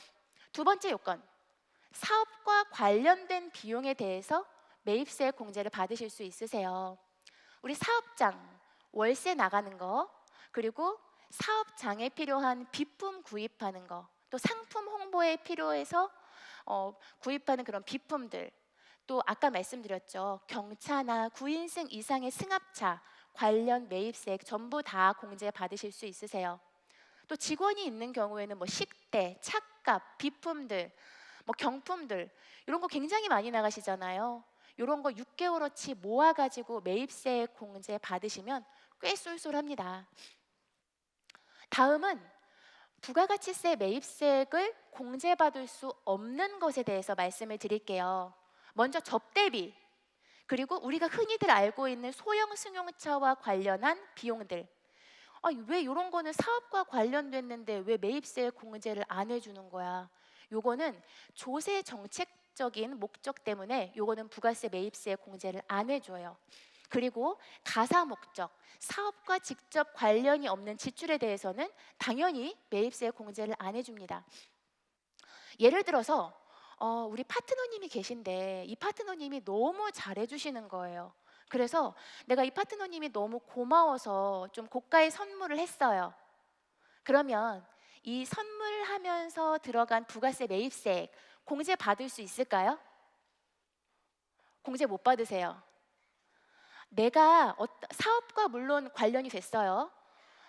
두 번째 요건, 사업과 관련된 비용에 대해서 매입세 공제를 받으실 수 있으세요. 우리 사업장, 월세 나가는 거, 그리고 사업장에 필요한 비품 구입하는 거, 또 상품 홍보에 필요해서 구입하는 그런 비품들, 또 아까 말씀드렸죠. 경차나 9인승 이상의 승합차 관련 매입세액 전부 다 공제 받으실 수 있으세요. 또 직원이 있는 경우에는 식대, 차값, 비품들, 경품들 이런 거 굉장히 많이 나가시잖아요. 이런 거 6개월어치 모아가지고 매입세 공제 받으시면 꽤 쏠쏠합니다. 다음은 부가가치세 매입세액을 공제받을 수 없는 것에 대해서 말씀을 드릴게요. 먼저 접대비, 그리고 우리가 흔히들 알고 있는 소형 승용차와 관련한 비용들. 왜 이런 거는 사업과 관련됐는데 왜 매입세 공제를 안 해주는 거야? 요거는 조세 정책적인 목적 때문에 요거는 부가세 매입세 공제를 안 해줘요. 그리고 가사 목적, 사업과 직접 관련이 없는 지출에 대해서는 당연히 매입세 공제를 안 해줍니다. 예를 들어서 우리 파트너님이 계신데 이 파트너님이 너무 잘해주시는 거예요. 그래서 내가 이 파트너님이 너무 고마워서 좀 고가의 선물을 했어요. 그러면 이 선물하면서 들어간 부가세 매입세액 공제 받을 수 있을까요? 공제 못 받으세요. 내가 사업과 물론 관련이 됐어요.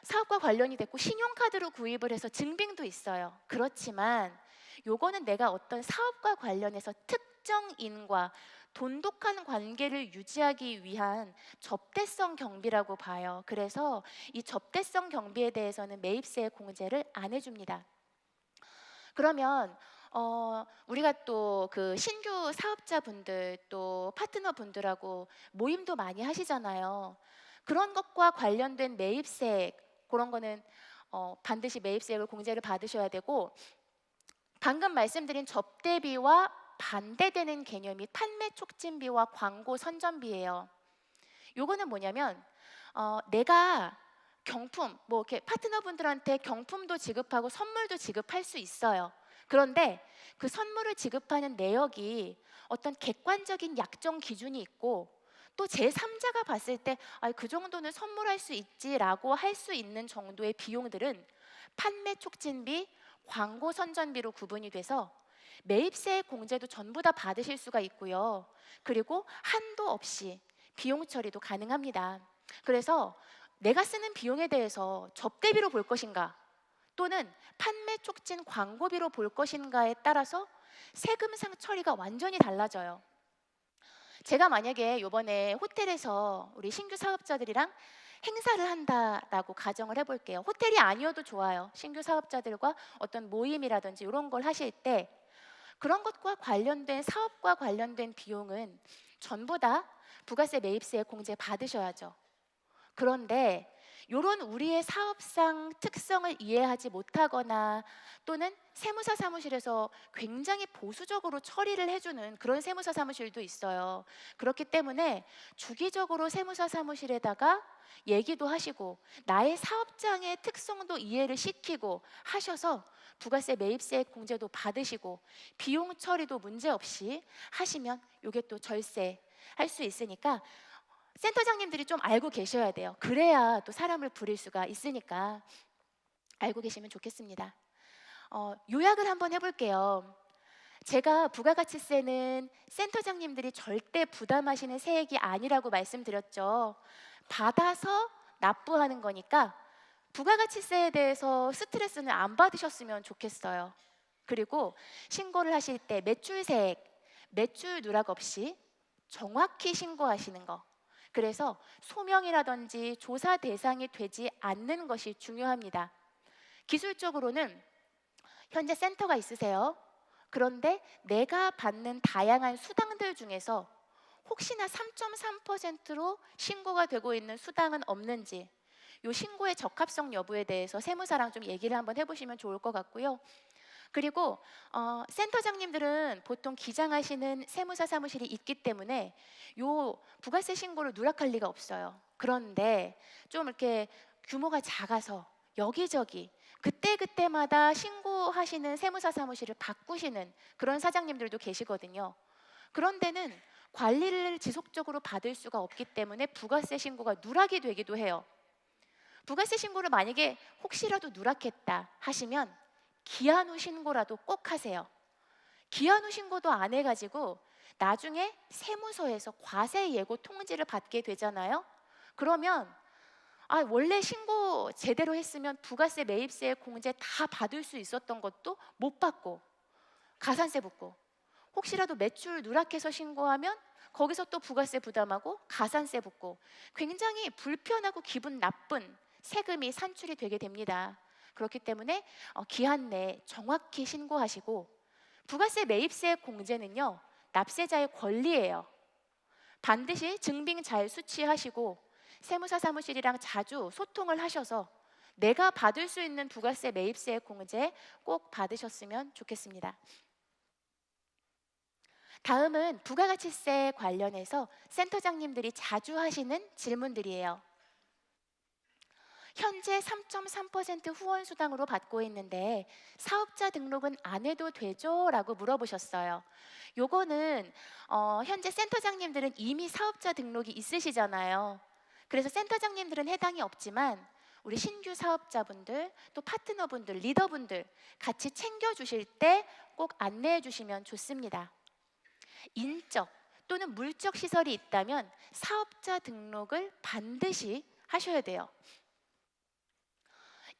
사업과 관련이 됐고 신용카드로 구입을 해서 증빙도 있어요. 그렇지만 요거는 내가 어떤 사업과 관련해서 특정인과 돈독한 관계를 유지하기 위한 접대성 경비라고 봐요. 그래서 이 접대성 경비에 대해서는 매입세 공제를 안 해줍니다. 그러면 우리가 또 그 신규 사업자분들 또 파트너분들하고 모임도 많이 하시잖아요. 그런 것과 관련된 매입세 그런 거는 반드시 매입세액을 공제를 받으셔야 되고, 방금 말씀드린 접대비와 반대되는 개념이 판매 촉진비와 광고 선전비예요. 요거는 뭐냐면 내가 경품 뭐 이렇게 파트너분들한테 경품도 지급하고 선물도 지급할 수 있어요. 그런데 그 선물을 지급하는 내역이 어떤 객관적인 약정 기준이 있고 또 제3자가 봤을 때 그 정도는 선물할 수 있지라고 할 수 있는 정도의 비용들은 판매 촉진비, 광고 선전비로 구분이 돼서 매입세 공제도 전부 다 받으실 수가 있고요. 그리고 한도 없이 비용 처리도 가능합니다. 그래서 내가 쓰는 비용에 대해서 접대비로 볼 것인가 또는 판매 촉진 광고비로 볼 것인가에 따라서 세금상 처리가 완전히 달라져요. 제가 만약에 이번에 호텔에서 우리 신규 사업자들이랑 행사를 한다라고 가정을 해볼게요. 호텔이 아니어도 좋아요. 신규 사업자들과 어떤 모임이라든지 이런 걸 하실 때 그런 것과 관련된 사업과 관련된 비용은 전부 다 부가세 매입세 공제 받으셔야죠. 그런데 이런 우리의 사업상 특성을 이해하지 못하거나 또는 세무사 사무실에서 굉장히 보수적으로 처리를 해주는 그런 세무사 사무실도 있어요. 그렇기 때문에 주기적으로 세무사 사무실에다가 얘기도 하시고 나의 사업장의 특성도 이해를 시키고 하셔서 부가세 매입세 공제도 받으시고 비용 처리도 문제없이 하시면 이게 또 절세 할 수 있으니까 센터장님들이 좀 알고 계셔야 돼요. 그래야 또 사람을 부릴 수가 있으니까 알고 계시면 좋겠습니다. 요약을 한번 해볼게요. 제가 부가가치세는 센터장님들이 절대 부담하시는 세액이 아니라고 말씀드렸죠. 받아서 납부하는 거니까 부가가치세에 대해서 스트레스는 안 받으셨으면 좋겠어요. 그리고 신고를 하실 때 매출세액, 매출 누락 없이 정확히 신고하시는 거. 그래서 소명이라든지 조사 대상이 되지 않는 것이 중요합니다. 기술적으로는 현재 센터가 있으세요. 그런데 내가 받는 다양한 수당들 중에서 혹시나 3.3%로 신고가 되고 있는 수당은 없는지 이 신고의 적합성 여부에 대해서 세무사랑 좀 얘기를 한번 해보시면 좋을 것 같고요. 그리고 센터장님들은 보통 기장하시는 세무사 사무실이 있기 때문에 요 부가세 신고를 누락할 리가 없어요. 그런데 좀 이렇게 규모가 작아서 여기저기 그때그때마다 신고하시는 세무사 사무실을 바꾸시는 그런 사장님들도 계시거든요. 그런 데는 관리를 지속적으로 받을 수가 없기 때문에 부가세 신고가 누락이 되기도 해요. 부가세 신고를 만약에 혹시라도 누락했다 하시면 기한 후 신고라도 꼭 하세요. 기한 후 신고도 안 해가지고 나중에 세무서에서 과세 예고 통지를 받게 되잖아요. 그러면 원래 신고 제대로 했으면 부가세 매입세 공제 다 받을 수 있었던 것도 못 받고 가산세 붙고 혹시라도 매출 누락해서 신고하면 거기서 또 부가세 부담하고 가산세 붙고 굉장히 불편하고 기분 나쁜 세금이 산출이 되게 됩니다. 그렇기 때문에 기한 내에 정확히 신고하시고 부가세 매입세 공제는요 납세자의 권리예요. 반드시 증빙 잘 수취하시고 세무사 사무실이랑 자주 소통을 하셔서 내가 받을 수 있는 부가세 매입세 공제 꼭 받으셨으면 좋겠습니다. 다음은 부가가치세 관련해서 센터장님들이 자주 하시는 질문들이에요. 현재 3.3% 후원 수당으로 받고 있는데 사업자 등록은 안 해도 되죠? 라고 물어보셨어요. 요거는 현재 센터장님들은 이미 사업자 등록이 있으시잖아요. 그래서 센터장님들은 해당이 없지만 우리 신규 사업자분들, 또 파트너분들, 리더분들 같이 챙겨주실 때 꼭 안내해 주시면 좋습니다. 인적 또는 물적 시설이 있다면 사업자 등록을 반드시 하셔야 돼요.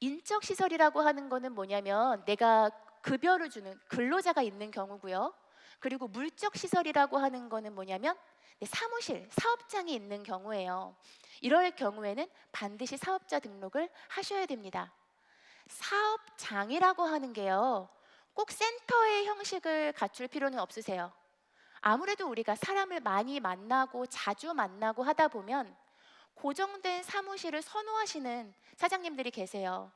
인적 시설이라고 하는 거는 뭐냐면 내가 급여를 주는 근로자가 있는 경우고요. 그리고 물적 시설이라고 하는 거는 뭐냐면 내 사무실, 사업장이 있는 경우예요. 이럴 경우에는 반드시 사업자 등록을 하셔야 됩니다. 사업장이라고 하는 게요, 꼭 센터의 형식을 갖출 필요는 없으세요. 아무래도 우리가 사람을 많이 만나고 자주 만나고 하다 보면 고정된 사무실을 선호하시는 사장님들이 계세요.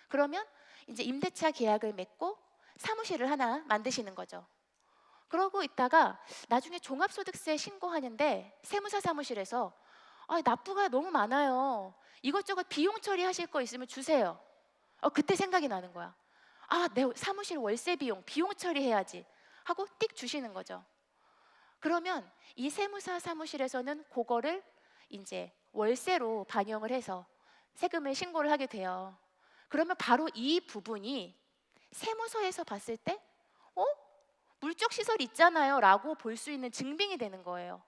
그러면 이제 임대차 계약을 맺고 사무실을 하나 만드시는 거죠. 그러고 있다가 나중에 종합소득세 신고하는데 세무사 사무실에서 납부가 너무 많아요. 이것저것 비용 처리하실 거 있으면 주세요. 그때 생각이 나는 거야. 내 사무실 월세 비용 처리해야지 하고 띡 주시는 거죠. 그러면 이 세무사 사무실에서는 그거를 이제 월세로 반영을 해서 세금을 신고를 하게 돼요. 그러면 바로 이 부분이 세무서에서 봤을 때 물적 시설 있잖아요 라고 볼 수 있는 증빙이 되는 거예요.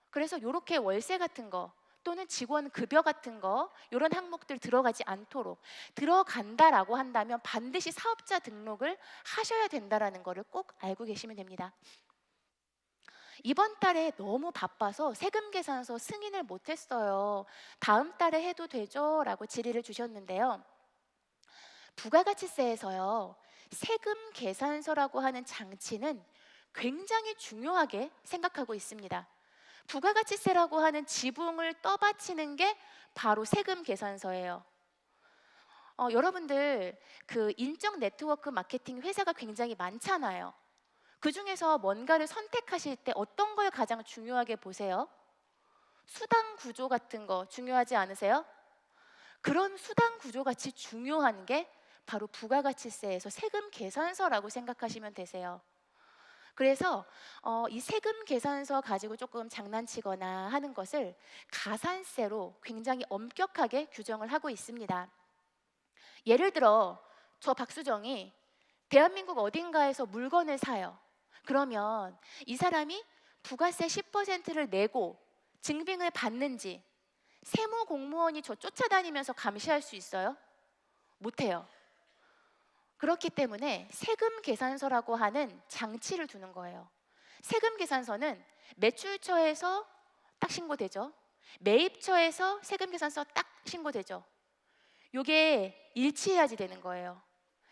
그래서 이렇게 월세 같은 거 또는 직원 급여 같은 거 이런 항목들 들어가지 않도록, 들어간다라고 한다면 반드시 사업자 등록을 하셔야 된다라는 거를 꼭 알고 계시면 됩니다. 이번 달에 너무 바빠서 세금 계산서 승인을 못했어요. 다음 달에 해도 되죠? 라고 질의를 주셨는데요. 부가가치세에서요, 세금 계산서라고 하는 장치는 굉장히 중요하게 생각하고 있습니다. 부가가치세라고 하는 지붕을 떠받치는 게 바로 세금 계산서예요. 여러분들 그 인적 네트워크 마케팅 회사가 굉장히 많잖아요. 그 중에서 뭔가를 선택하실 때 어떤 걸 가장 중요하게 보세요? 수당 구조 같은 거 중요하지 않으세요? 그런 수당 구조 같이 중요한 게 바로 부가가치세에서 세금 계산서라고 생각하시면 되세요. 그래서 이 세금 계산서 가지고 조금 장난치거나 하는 것을 가산세로 굉장히 엄격하게 규정을 하고 있습니다. 예를 들어 저 박수정이 대한민국 어딘가에서 물건을 사요. 그러면 이 사람이 부가세 10%를 내고 증빙을 받는지 세무 공무원이 저 쫓아다니면서 감시할 수 있어요? 못해요. 그렇기 때문에 세금 계산서라고 하는 장치를 두는 거예요. 세금 계산서는 매출처에서 딱 신고되죠. 매입처에서 세금 계산서 딱 신고되죠. 이게 일치해야지 되는 거예요.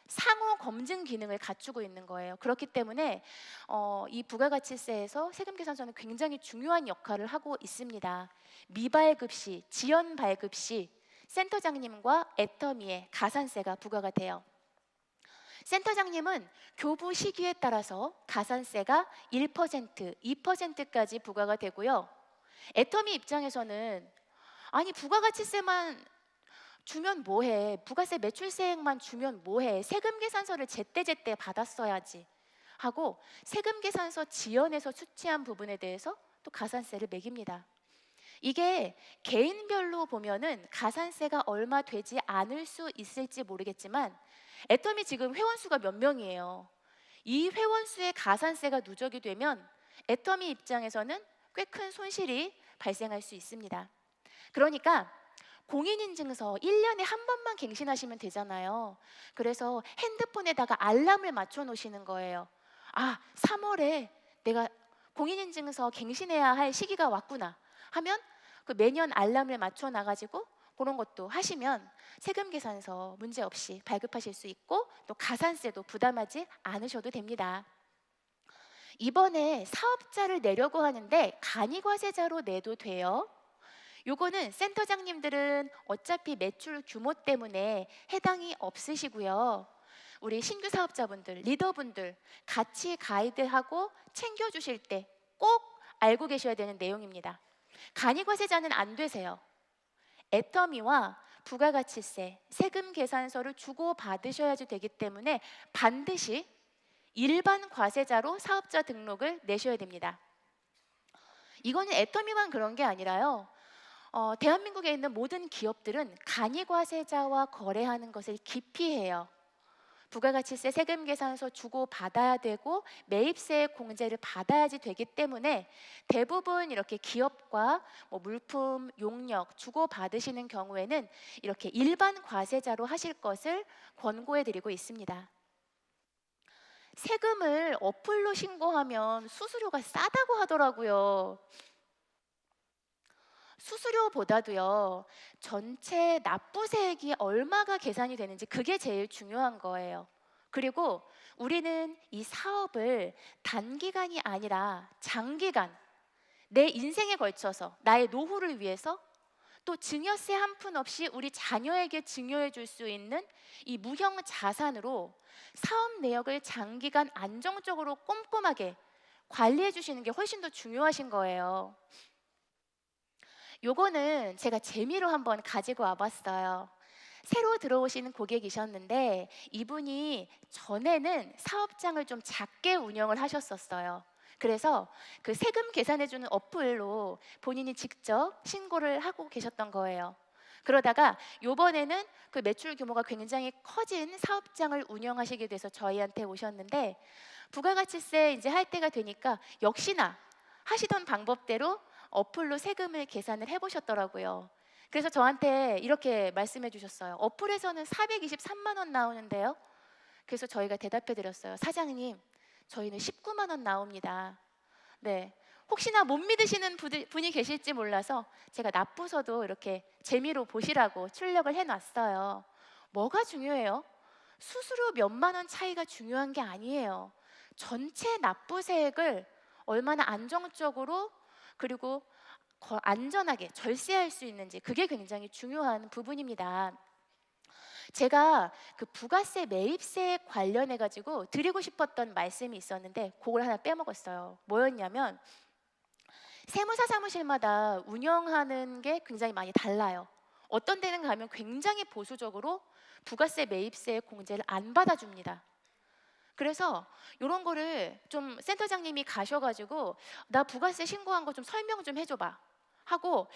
상호 검증 기능을 갖추고 있는 거예요. 그렇기 때문에 이 부가가치세에서 세금 계산서는 굉장히 중요한 역할을 하고 있습니다. 미발급 시, 지연 발급 시 센터장님과 애터미의 가산세가 부과가 돼요. 센터장님은 교부 시기에 따라서 가산세가 1%, 2%까지 부과가 되고요. 애터미 입장에서는 부가가치세만 주면 뭐해, 부가세 매출세액만 주면 뭐해, 세금 계산서를 제때제때 받았어야지 하고 세금 계산서 지연해서 수취한 부분에 대해서 또 가산세를 매깁니다. 이게 개인별로 보면은 가산세가 얼마 되지 않을 수 있을지 모르겠지만 애터미 지금 회원수가 몇 명이에요. 이 회원수의 가산세가 누적이 되면 애터미 입장에서는 꽤 큰 손실이 발생할 수 있습니다. 그러니까 공인인증서 1년에 한 번만 갱신하시면 되잖아요. 그래서 핸드폰에다가 알람을 맞춰 놓으시는 거예요. 3월에 내가 공인인증서 갱신해야 할 시기가 왔구나 하면 그 매년 알람을 맞춰 놔가지고 그런 것도 하시면 세금 계산서 문제없이 발급하실 수 있고 또 가산세도 부담하지 않으셔도 됩니다. 이번에 사업자를 내려고 하는데 간이과세자로 내도 돼요. 요거는 센터장님들은 어차피 매출 규모 때문에 해당이 없으시고요. 우리 신규 사업자분들, 리더분들 같이 가이드하고 챙겨주실 때 꼭 알고 계셔야 되는 내용입니다. 간이과세자는 안 되세요. 애터미와 부가가치세, 세금 계산서를 주고 받으셔야지 되기 때문에 반드시 일반 과세자로 사업자 등록을 내셔야 됩니다. 이거는 애터미만 그런 게 아니라요. 대한민국에 있는 모든 기업들은 간이과세자와 거래하는 것을 기피해요. 부가가치세 세금 계산서 주고 받아야 되고 매입세 공제를 받아야지 되기 때문에 대부분 이렇게 기업과 물품, 용역 주고 받으시는 경우에는 이렇게 일반 과세자로 하실 것을 권고해 드리고 있습니다. 세금을 어플로 신고하면 수수료가 싸다고 하더라고요. 수수료보다도요, 전체 납부세액이 얼마가 계산이 되는지 그게 제일 중요한 거예요. 그리고 우리는 이 사업을 단기간이 아니라 장기간, 내 인생에 걸쳐서 나의 노후를 위해서 또 증여세 한 푼 없이 우리 자녀에게 증여해 줄 수 있는 이 무형 자산으로 사업 내역을 장기간 안정적으로 꼼꼼하게 관리해 주시는 게 훨씬 더 중요하신 거예요. 요거는 제가 재미로 한번 가지고 와봤어요. 새로 들어오시는 고객이셨는데 이분이 전에는 사업장을 좀 작게 운영을 하셨었어요. 그래서 그 세금 계산해주는 어플로 본인이 직접 신고를 하고 계셨던 거예요. 그러다가 요번에는 그 매출 규모가 굉장히 커진 사업장을 운영하시게 돼서 저희한테 오셨는데 부가가치세 이제 할 때가 되니까 역시나 하시던 방법대로 어플로 세금을 계산을 해보셨더라고요. 그래서 저한테 이렇게 말씀해 주셨어요. 어플에서는 423만 원 나오는데요. 그래서 저희가 대답해 드렸어요. 사장님, 저희는 19만 원 나옵니다. 네, 혹시나 못 믿으시는 분이 계실지 몰라서 제가 납부서도 이렇게 재미로 보시라고 출력을 해놨어요. 뭐가 중요해요? 수수료 몇만 원 차이가 중요한 게 아니에요. 전체 납부세액을 얼마나 안정적으로 그리고 안전하게 절세할 수 있는지 그게 굉장히 중요한 부분입니다. 제가 그 부가세 매입세 관련해 가지고 드리고 싶었던 말씀이 있었는데 그걸 하나 빼먹었어요. 뭐였냐면 세무사 사무실마다 운영하는 게 굉장히 많이 달라요. 어떤 데는 가면 굉장히 보수적으로 부가세 매입세 공제를 안 받아줍니다. 그래서 이런 거를 좀 센터장님이 가셔가지고 나 부가세 신고한 거 좀 설명 좀 해줘봐 하고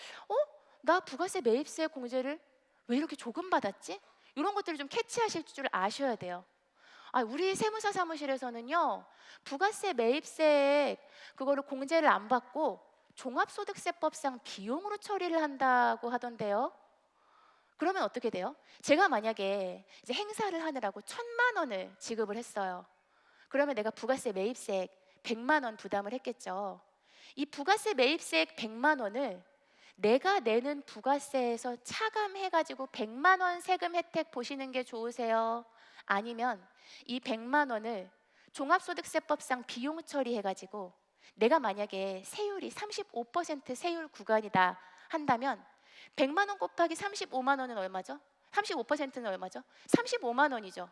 나 부가세 매입세 공제를 왜 이렇게 조금 받았지? 이런 것들을 좀 캐치하실 줄 아셔야 돼요. 우리 세무사 사무실에서는요 부가세 매입세 그거를 공제를 안 받고 종합소득세법상 비용으로 처리를 한다고 하던데요. 그러면 어떻게 돼요? 제가 만약에 이제 행사를 하느라고 1,000만 원을 지급을 했어요. 그러면 내가 부가세 매입세액 100만 원 부담을 했겠죠. 이 부가세 매입세액 100만 원을 내가 내는 부가세에서 차감해가지고 100만 원 세금 혜택 보시는 게 좋으세요? 아니면 이 100만 원을 종합소득세법상 비용 처리해가지고 내가 만약에 세율이 35% 세율 구간이다 한다면 100만 원 곱하기 35만 원은 얼마죠? 35%는 얼마죠? 35만 원이죠.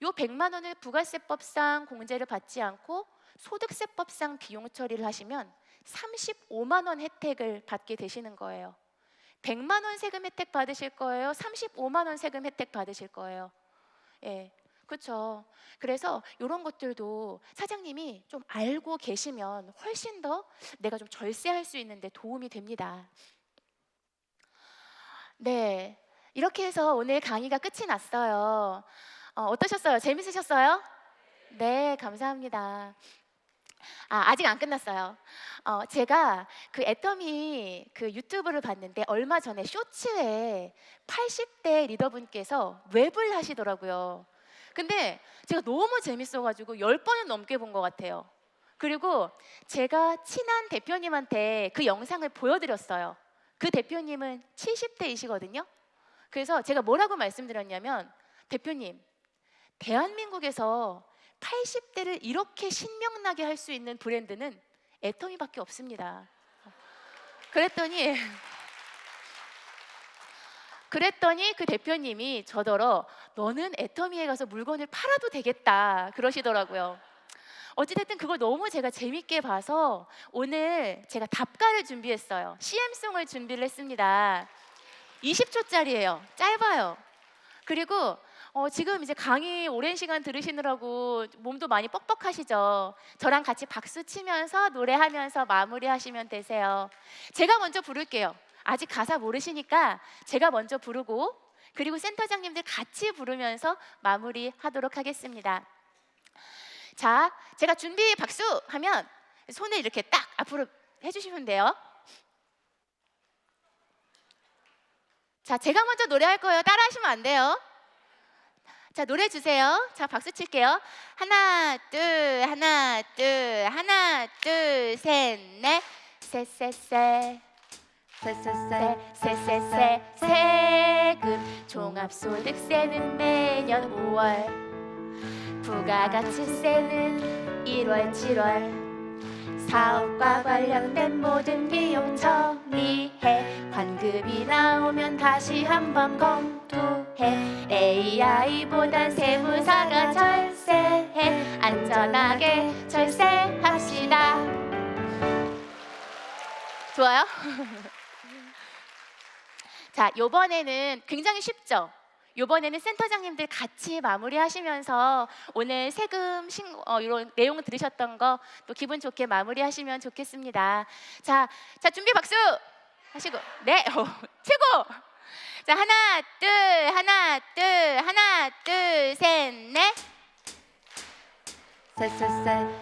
요 100만 원을 부가세법상 공제를 받지 않고 소득세법상 비용 처리를 하시면 35만 원 혜택을 받게 되시는 거예요. 100만 원 세금 혜택 받으실 거예요? 35만 원 세금 혜택 받으실 거예요? 예, 그렇죠. 그래서 이런 것들도 사장님이 좀 알고 계시면 훨씬 더 내가 좀 절세할 수 있는데 도움이 됩니다. 네, 이렇게 해서 오늘 강의가 끝이 났어요. 어떠셨어요? 재밌으셨어요? 네, 감사합니다. 아직 안 끝났어요. 제가 그 애터미 그 유튜브를 봤는데 얼마 전에 쇼츠에 80대 리더분께서 랩을 하시더라고요. 근데 제가 너무 재밌어가지고 10번은 넘게 본 것 같아요. 그리고 제가 친한 대표님한테 그 영상을 보여드렸어요. 그 대표님은 70대이시거든요. 그래서 제가 뭐라고 말씀드렸냐면 대표님, 대한민국에서 80대를 이렇게 신명나게 할 수 있는 브랜드는 애터미밖에 없습니다. 그랬더니 그 대표님이 저더러 너는 애터미에 가서 물건을 팔아도 되겠다 그러시더라고요. 어찌됐든 그걸 너무 제가 재밌게 봐서 오늘 제가 답가를 준비했어요. CM송을 준비를 했습니다. 20초짜리예요. 짧아요. 그리고 지금 이제 강의 오랜 시간 들으시느라고 몸도 많이 뻑뻑하시죠? 저랑 같이 박수 치면서 노래하면서 마무리하시면 되세요. 제가 먼저 부를게요. 아직 가사 모르시니까 제가 먼저 부르고 그리고 센터장님들 같이 부르면서 마무리하도록 하겠습니다. 자, 제가 준비 박수 하면 손을 이렇게 딱 앞으로 해주시면 돼요. 자, 제가 먼저 노래할 거예요. 따라하시면 안 돼요. 자, 노래 주세요. 자, 박수 칠게요. 하나, 둘, 하나, 둘, 하나, 둘, 셋, 넷. 쎄쎄쎄. 쎄쎄쎄. 쎄쎄쎄. 세금 종합소득세는 매년 5월. 부가가치세는 1월, 7월. 사업과 관련된 모든 비용 처리해. 환급이 나오면 다시 한번 검토해. AI보단 세무사가 절세해. 안전하게 절세합시다. 좋아요? 자, 요번에는 굉장히 쉽죠? 요번에는 센터장님들 같이 마무리하시면서 오늘 세금 이런 내용 들으셨던 거 또 기분 좋게 마무리하시면 좋겠습니다. 자, 준비 박수 하시고 네, 최고. 자, 하나, 둘, 하나, 둘, 하나, 둘, 셋, 넷.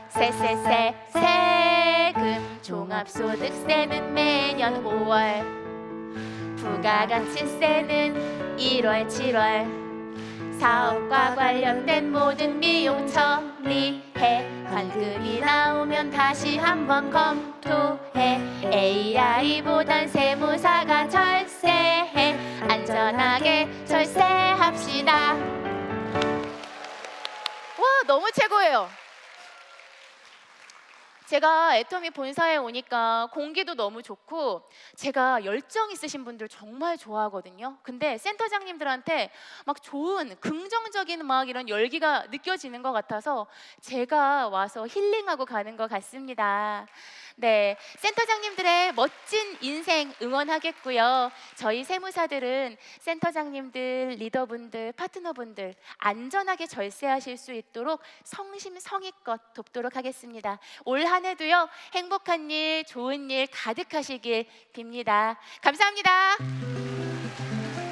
쎄쎄쎄. 세금 종합소득세는 매년 5월. 부가가치세는 1월, 7월. 사업과 관련된 모든 비용 처리해. 환급이 나오면 다시 한번 검토해. AI보단 세무사가 절세해. 안전하게 절세합시다. 와, 너무 최고예요. 제가 애터미 본사에 오니까 공기도 너무 좋고 제가 열정 있으신 분들 정말 좋아하거든요. 근데 센터장님들한테 막 좋은 긍정적인 막 이런 열기가 느껴지는 것 같아서 제가 와서 힐링하고 가는 것 같습니다. 네, 센터장님들의 멋진 인생 응원하겠고요. 저희 세무사들은 센터장님들, 리더분들, 파트너분들 안전하게 절세하실 수 있도록 성심성의껏 돕도록 하겠습니다. 올 한 해도요, 행복한 일, 좋은 일 가득하시길 빕니다. 감사합니다.